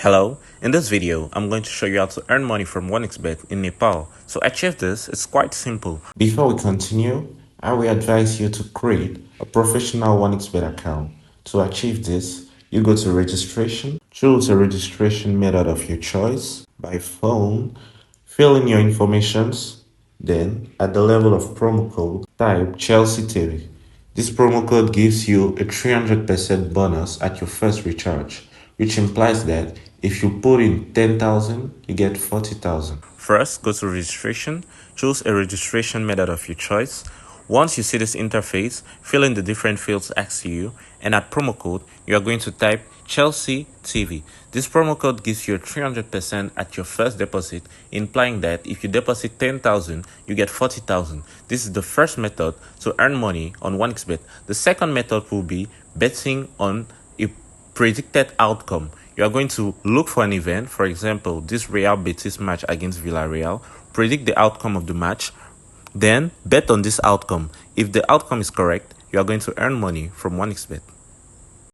Hello, in this video, I'm going to show you how to earn money from 1xBet in Nepal. To achieve this, it's quite simple. Before we continue, I will advise you to create a professional 1xBet account. To achieve this, you go to registration, choose a registration method of your choice by phone, fill in your informations, then at the level of promo code, type Chelsea TV. This promo code gives you a 300% bonus at your first recharge, which implies that if you put in 10,000, you get 40,000. First, go to registration, choose a registration method of your choice. Once you see this interface, fill in the different fields asked you, and at promo code, you are going to type Chelsea TV. This promo code gives you a 300% at your first deposit, implying that if you deposit 10,000, you get 40,000. This is the first method to earn money on 1xBet. The second method will be betting on a predicted outcome. You are going to look for an event, for example, this Real Betis match against Villarreal, predict the outcome of the match, then bet on this outcome. If the outcome is correct, you are going to earn money from 1xBet.